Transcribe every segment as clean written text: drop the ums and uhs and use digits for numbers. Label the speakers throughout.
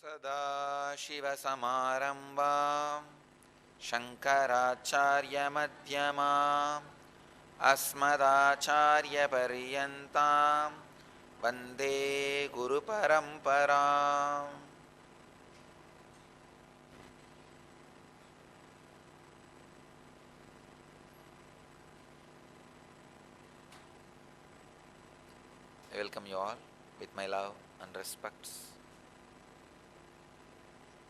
Speaker 1: सदाशिवसमारम्भां शङ्कराचार्यमध्यमाम् अस्मदाचार्यपर्यन्तां वन्दे गुरुपरम्पराम्. I welcome you all with my love and respects.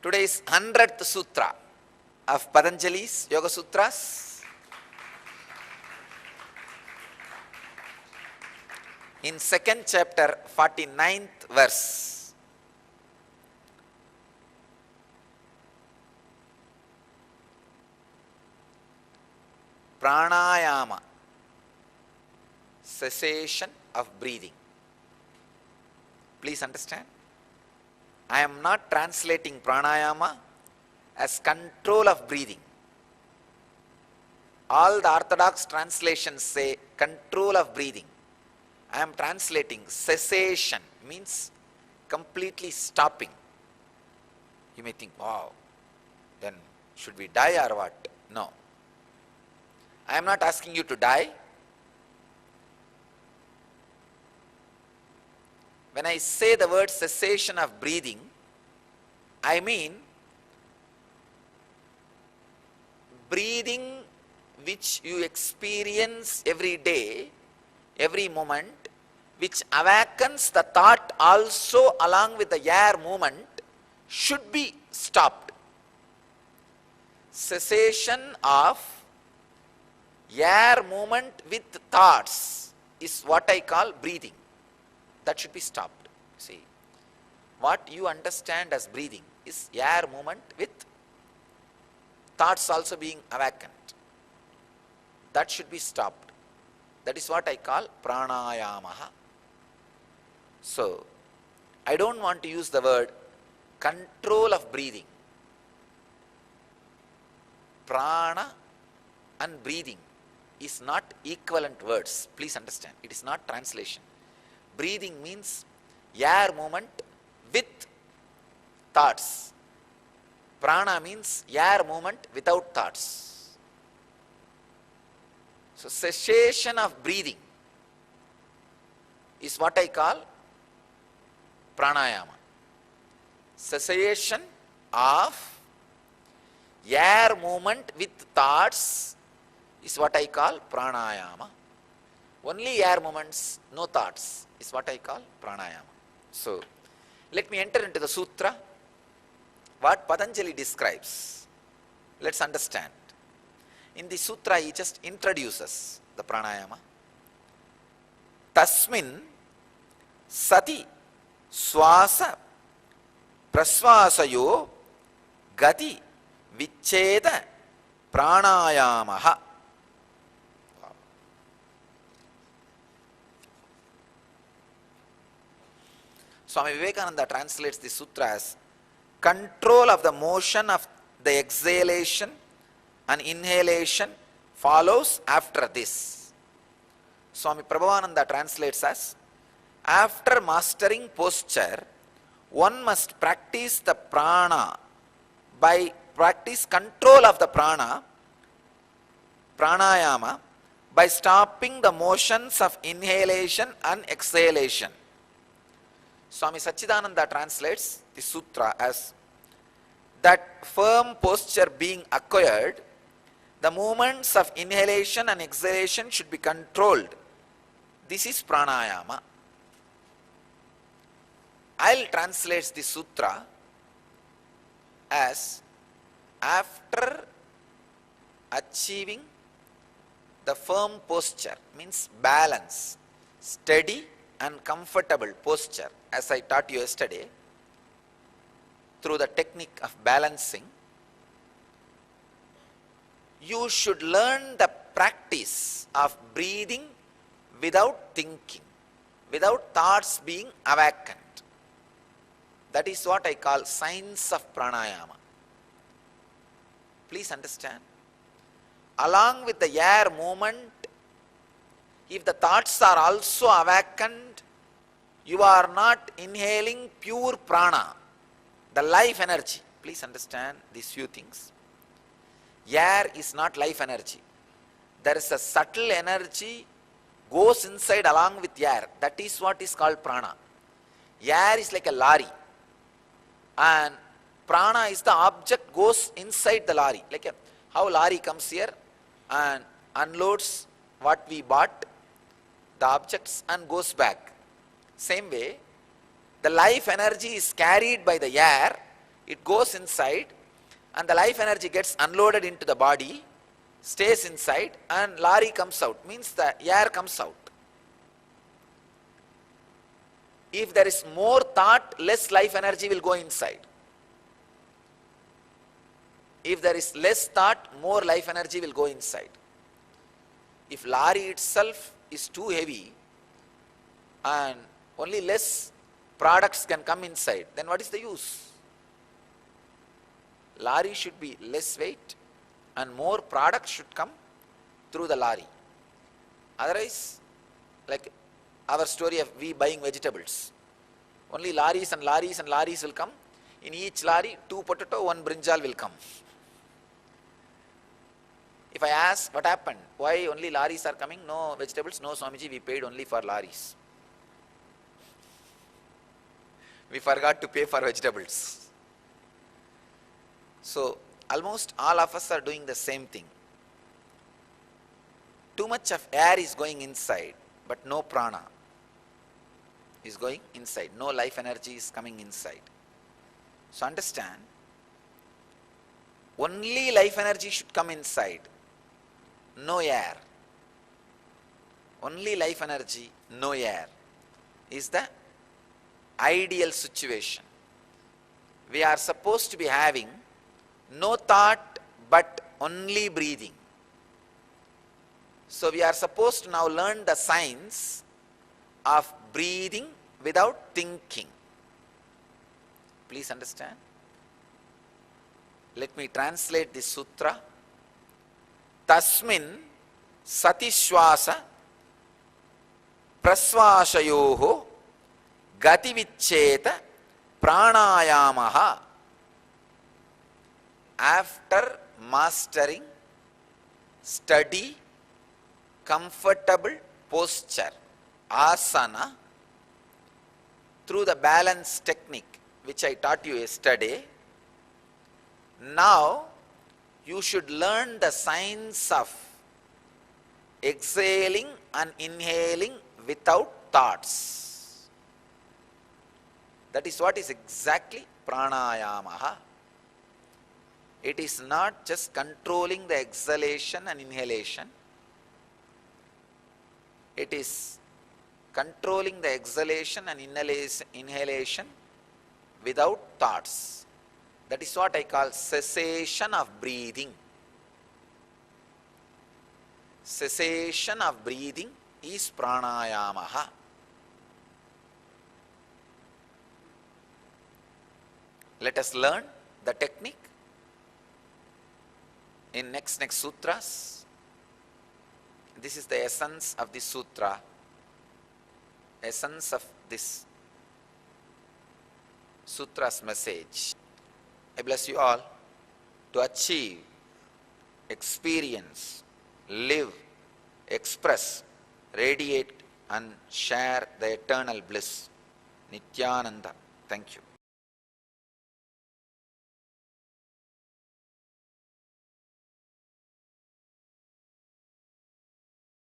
Speaker 1: Today's 100th Sutra of Patanjali's Yoga Sutras. In second chapter, 49th verse. Pranayama, cessation of breathing. Please understand, I am not translating pranayama as control of breathing. All the orthodox translations say control of breathing. I am translating cessation, means completely stopping. You may think, wow, then should we die or what? No. I am not asking you to die. When I say the word cessation of breathing, I mean breathing which you experience every day, every moment, which awakens the thought also along with the air movement, should be stopped. Cessation of air movement with thoughts is what I call breathing. That should be stopped. See, what you understand as breathing is air movement with thoughts also being awakened. That should be stopped. That is what I call pranayamaha. So, I don't want to use the word control of breathing. Prana and breathing is not equivalent words. Please understand, it is not translation. Breathing means air movement with thoughts. Prana means air movement without thoughts. So cessation of breathing is what I call pranayama. Cessation of air movement with thoughts is what I call pranayama. Only air movements, no thoughts, is what I call pranayama. So, let me enter into the sutra, what Patanjali describes. Let's understand. In the sutra, he just introduces the pranayama. Tasmin sati swasa prasvasayo gati vicheda pranayamaha. Swami Vivekananda translates the sutra as control of the motion of the exhalation and inhalation follows after this. Swami Prabhavananda translates as after mastering posture, one must practice the prana by practice control of the pranayama by stopping the motions of inhalation and exhalation. Swami Satchidananda translates the sutra as that firm posture being acquired, the movements of inhalation and exhalation should be controlled. This is pranayama. I'll translate the sutra as after achieving the firm posture, means balance, steady and comfortable posture, as I taught you yesterday, through the technique of balancing, you should learn the practice of breathing without thinking, without thoughts being awakened. That is what I call science of pranayama. Please understand, along with the air movement, if the thoughts are also awakened, you are not inhaling pure prana. The life energy, please understand these few things. Air is not life energy. There is a subtle energy goes inside along with air. That is what is called prana. Air is like a lorry, and prana is the object goes inside the lorry. Like how lorry comes here and unloads what we bought, the objects, and goes back. Same way, the life energy is carried by the air, it goes inside, and the life energy gets unloaded into the body, stays inside, and lorry comes out, means the air comes out. If there is more thought, less life energy will go inside. If there is less thought, more life energy will go inside. If lorry itself is too heavy and only less products can come inside, then what is the use? Lorry should be less weight and more products should come through the lorry. Otherwise, like our story of we buying vegetables, only lorries and lorries and lorries will come. In each lorry, 2 potato, 1 brinjal will come. If I ask what happened, why only lorries are coming, no vegetables, no Swamiji, we paid only for lorries. We forgot to pay for vegetables. So almost all of us are doing the same thing. Too much of air is going inside, but no prana is going inside. No life energy is coming inside. So understand, only life energy should come inside. No air. Only life energy, no air is the ideal situation. We are supposed to be having no thought but only breathing. So we are supposed to now learn the science of breathing without thinking. Please understand. Let me translate this sutra. Tasmin satishwasa prasvashayoho gativicheta pranayamaha. After mastering steady, comfortable posture, asana, through the balance technique which I taught you yesterday, now you should learn the science of exhaling and inhaling without thoughts. That is what is exactly pranayamaha. It is not just controlling the exhalation and inhalation. It is controlling the exhalation and inhalation without thoughts. That is what I call cessation of breathing. Cessation of breathing is pranayamaha. Let us learn the technique in next sutras. This is the essence of this sutra, essence of this sutra's message. I bless you all to achieve, experience, live, express, radiate and share the eternal bliss. Nityananda. Thank you.